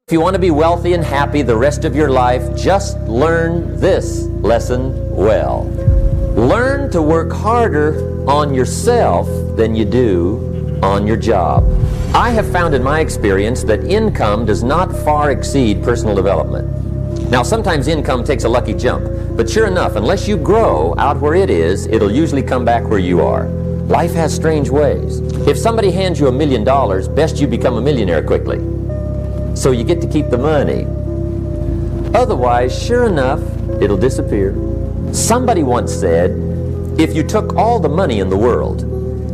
If you want to be wealthy and happy the rest of your life, just learn this lesson well. Learn to work harder on yourself than you do on your job. I have found in my experience that income does not far exceed personal development. Now, sometimes income takes a lucky jump, but sure enough, unless you grow out where it is, it'll usually come back where you are. Life has strange ways. If somebody hands you $1 million, best you become a millionaire quickly, so you get to keep the money. Otherwise, sure enough, it'll disappear. Somebody once said, if you took all the money in the world,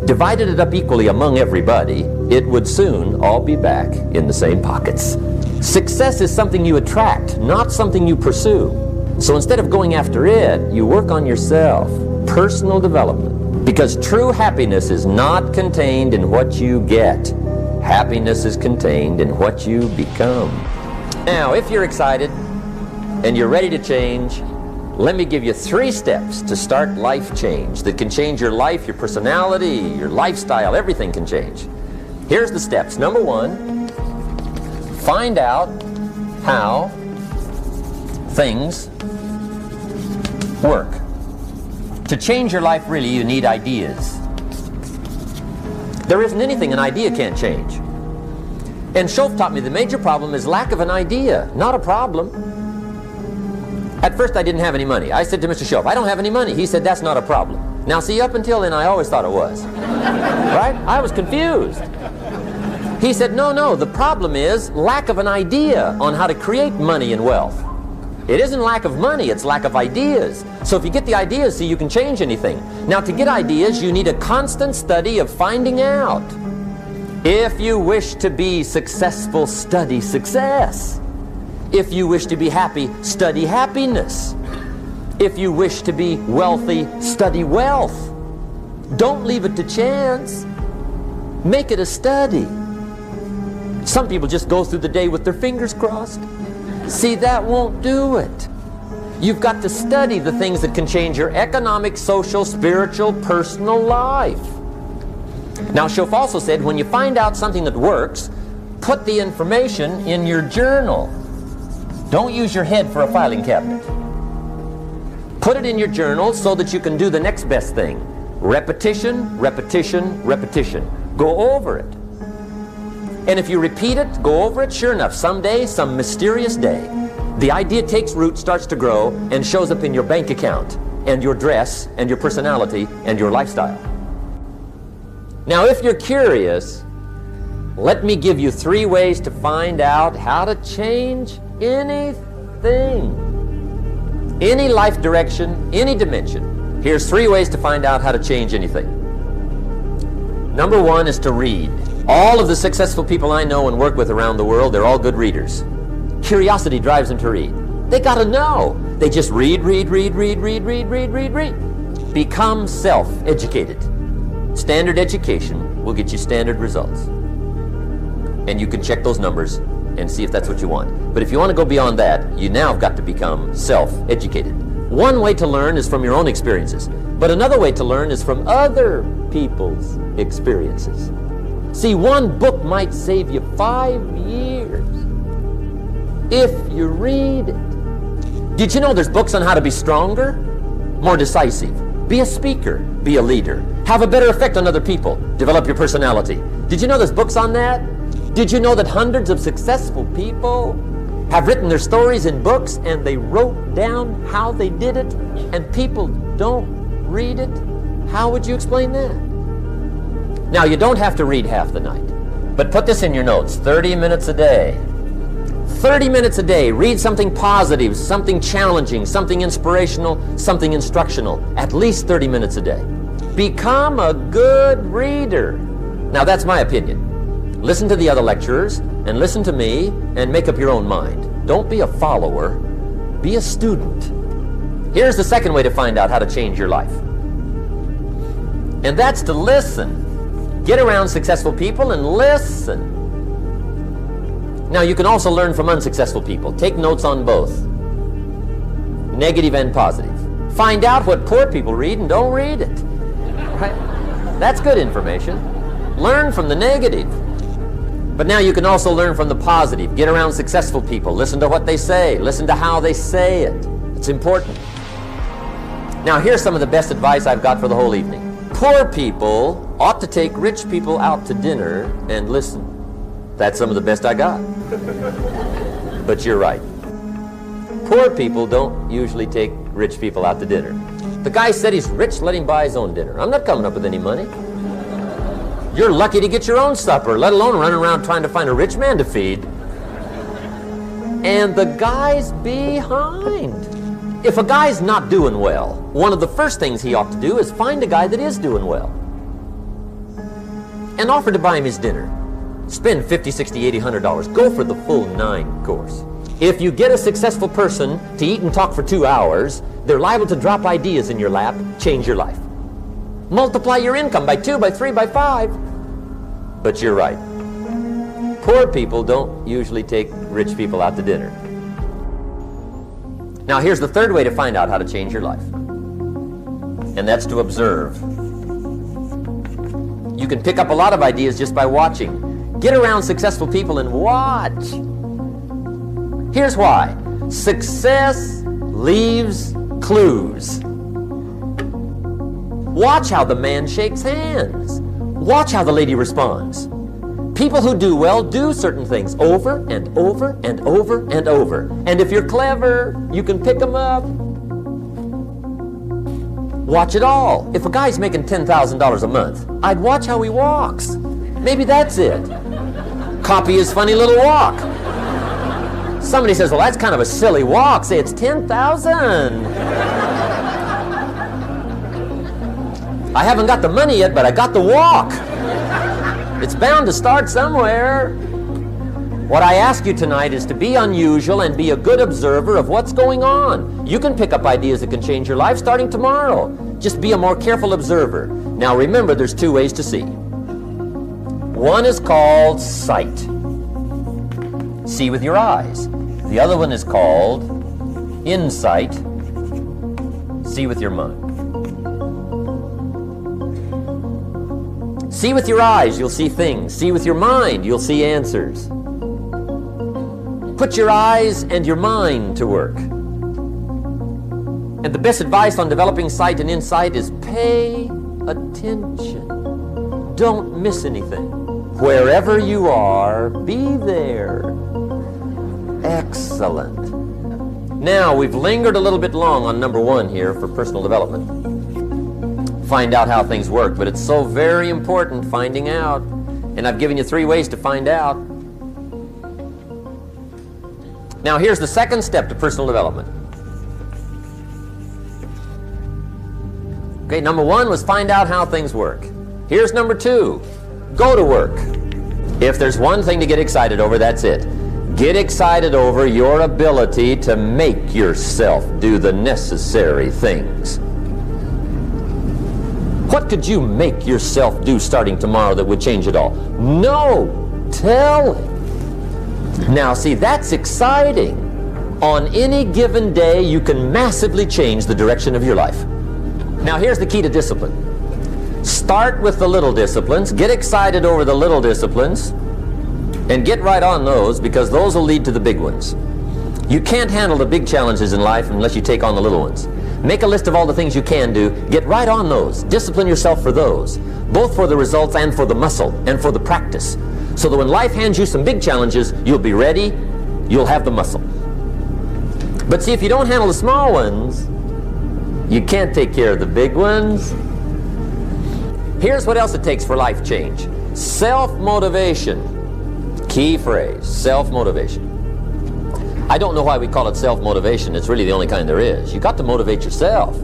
divided it up equally among everybody, it would soon all be back in the same pockets. Success is something you attract, not something you pursue. So instead of going after it, you work on yourself. Personal development. Because true happiness is not contained in what you get. Happiness is contained in what you become. Now, if you're excited and you're ready to change, let me give you 3 steps to start life change that can change your life, your personality, your lifestyle. Everything can change. Here's the steps. Number 1, find out how things work. To change your life, really, you need ideas. There isn't anything an idea can't change. And Schoaf taught me the major problem is lack of an idea, not a problem. At first I didn't have any money. I said to Mr. Schoaf, I don't have any money. He said, that's not a problem. Now see, up until then I always thought it was. Right? I was confused. He said, no, the problem is lack of an idea on how to create money and wealth. It isn't lack of money, it's lack of ideas. So if you get the ideas, see, you can change anything. Now, to get ideas, you need a constant study of finding out. If you wish to be successful, study success. If you wish to be happy, study happiness. If you wish to be wealthy, study wealth. Don't leave it to chance. Make it a study. Some people just go through the day with their fingers crossed. See, that won't do it. You've got to study the things that can change your economic, social, spiritual, personal life. Now, Schoaf also said, when you find out something that works, put the information in your journal. Don't use your head for a filing cabinet. Put it in your journal so that you can do the next best thing. Repetition, repetition, repetition. Go over it. And if you repeat it, go over it, sure enough, someday, some mysterious day, the idea takes root, starts to grow, and shows up in your bank account, and your dress, and your personality, and your lifestyle. Now, if you're curious, let me give you 3 ways to find out how to change anything. Any life direction, any dimension. Here's 3 ways to find out how to change anything. Number 1 is to read. All of the successful people I know and work with around the world, they're all good readers. Curiosity drives them to read. They got to know. They just read. Become self-educated. Standard education will get you standard results. And you can check those numbers and see if that's what you want. But if you want to go beyond that, you now have got to become self-educated. One way to learn is from your own experiences. But another way to learn is from other people's experiences. See, one book might save you 5 years if you read it. Did you know there's books on how to be stronger, more decisive, be a speaker, be a leader, have a better effect on other people, develop your personality? Did you know there's books on that? Did you know that hundreds of successful people have written their stories in books and they wrote down how they did it, and people don't read it? How would you explain that? Now, you don't have to read half the night, but put this in your notes, 30 minutes a day. 30 minutes a day, read something positive, something challenging, something inspirational, something instructional, at least 30 minutes a day. Become a good reader. Now, that's my opinion. Listen to the other lecturers, and listen to me, and make up your own mind. Don't be a follower, be a student. Here's the second way to find out how to change your life. And that's to listen. Get around successful people and listen. Now, you can also learn from unsuccessful people. Take notes on both, negative and positive. Find out what poor people read and don't read it. Right? That's good information. Learn from the negative. But now you can also learn from the positive. Get around successful people. Listen to what they say. Listen to how they say it. It's important. Now here's some of the best advice I've got for the whole evening. Poor people ought to take rich people out to dinner and listen. That's some of the best I got. But you're right. Poor people don't usually take rich people out to dinner. The guy said he's rich, let him buy his own dinner. I'm not coming up with any money. You're lucky to get your own supper, let alone running around trying to find a rich man to feed. And the guy's behind. If a guy's not doing well, one of the first things he ought to do is find a guy that is doing well and offer to buy him his dinner. Spend $50, $60, $80, $100. Go for the full 9 course. If you get a successful person to eat and talk for 2 hours, they're liable to drop ideas in your lap, change your life. Multiply your income by 2, by 3, by 5. But you're right. Poor people don't usually take rich people out to dinner. Now here's the third way to find out how to change your life. And that's to observe. You can pick up a lot of ideas just by watching. Get around successful people and watch. Here's why. Success leaves clues. Watch how the man shakes hands. Watch how the lady responds. People who do well do certain things over and over and over and over. And if you're clever, you can pick them up. Watch it all. If a guy's making $10,000 a month, I'd watch how he walks. Maybe that's it. Copy his funny little walk. Somebody says, well, that's kind of a silly walk. Say, it's 10,000. I haven't got the money yet, but I got the walk. It's bound to start somewhere. What I ask you tonight is to be unusual and be a good observer of what's going on. You can pick up ideas that can change your life starting tomorrow. Just be a more careful observer. Now remember, there's 2 ways to see. One is called sight. See with your eyes. The other one is called insight. See with your mind. See with your eyes, you'll see things. See with your mind, you'll see answers. Put your eyes and your mind to work. And the best advice on developing sight and insight is pay attention. Don't miss anything. Wherever you are, be there. Excellent. Now, we've lingered a little bit long on number 1 here for personal development. Find out how things work, but it's so very important finding out. And I've given you 3 ways to find out. Now here's the second step to personal development. Okay, number 1 was find out how things work. Here's number 2, go to work. If there's one thing to get excited over, that's it. Get excited over your ability to make yourself do the necessary things. What could you make yourself do starting tomorrow that would change it all? No, tell it. Now see, that's exciting. On any given day, you can massively change the direction of your life. Now here's the key to discipline. Start with the little disciplines, get excited over the little disciplines, and get right on those, because those will lead to the big ones. You can't handle the big challenges in life unless you take on the little ones. Make a list of all the things you can do. Get right on those. Discipline yourself for those, both for the results and for the muscle and for the practice, so that when life hands you some big challenges, you'll be ready, you'll have the muscle. But see, if you don't handle the small ones, you can't take care of the big ones. Here's what else it takes for life change. Self-motivation. Key phrase, self-motivation. I don't know why we call it self-motivation. It's really the only kind there is. You got to motivate yourself.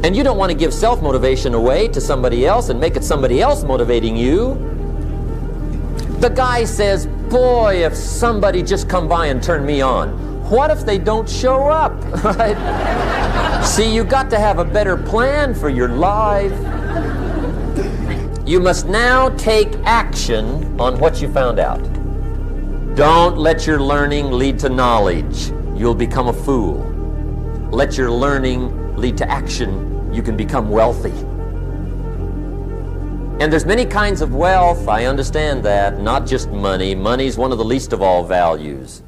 And you don't want to give self-motivation away to somebody else and make it somebody else motivating you. The guy says, boy, if somebody just come by and turn me on. What if they don't show up? Right? See, you got to have a better plan for your life. You must now take action on what you found out. Don't let your learning lead to knowledge. You'll become a fool. Let your learning lead to action. You can become wealthy. And there's many kinds of wealth, I understand that, not just money. Money's one of the least of all values.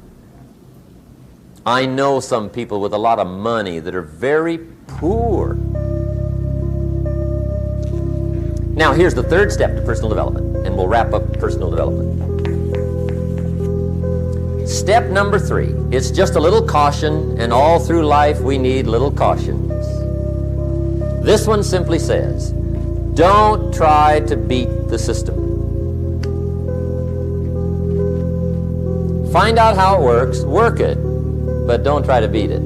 I know some people with a lot of money that are very poor. Now here's the third step to personal development, and we'll wrap up personal development. Step number 3, it's just a little caution, and all through life we need little cautions. This one simply says, don't try to beat the system. Find out how it works, work it, but don't try to beat it.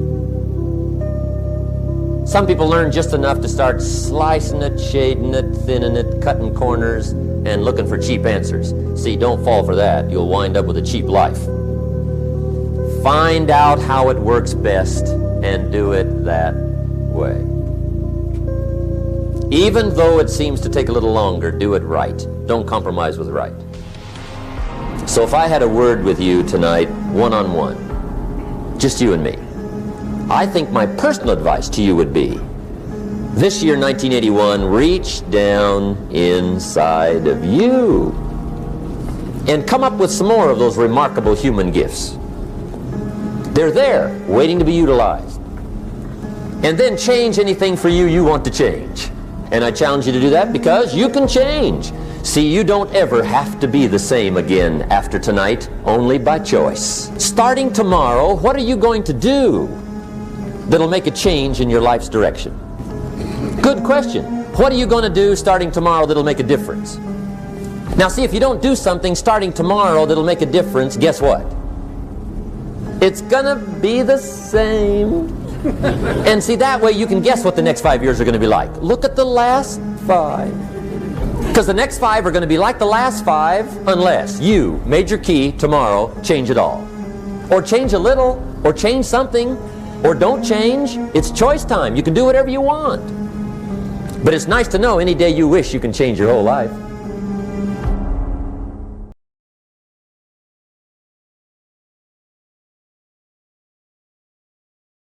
Some people learn just enough to start slicing it, shading it, thinning it, cutting corners, and looking for cheap answers. See, don't fall for that. You'll wind up with a cheap life. Find out how it works best and do it that way. Even though it seems to take a little longer, do it right. Don't compromise with right. So if I had a word with you tonight, one-on-one, just you and me, I think my personal advice to you would be, this year, 1981, reach down inside of you and come up with some more of those remarkable human gifts. They're there, waiting to be utilized. And then change anything for you you want to change. And I challenge you to do that because you can change. See, you don't ever have to be the same again after tonight, only by choice. Starting tomorrow, what are you going to do that'll make a change in your life's direction? Good question. What are you going to do starting tomorrow that'll make a difference? Now see, if you don't do something starting tomorrow that'll make a difference, guess what? It's gonna be the same. And see, that way you can guess what the next 5 years are going to be like. Look at the last 5. Because the next 5 are going to be like the last 5 unless you, major key, tomorrow, change it all. Or change a little, or change something, or don't change. It's choice time. You can do whatever you want. But it's nice to know any day you wish you can change your whole life.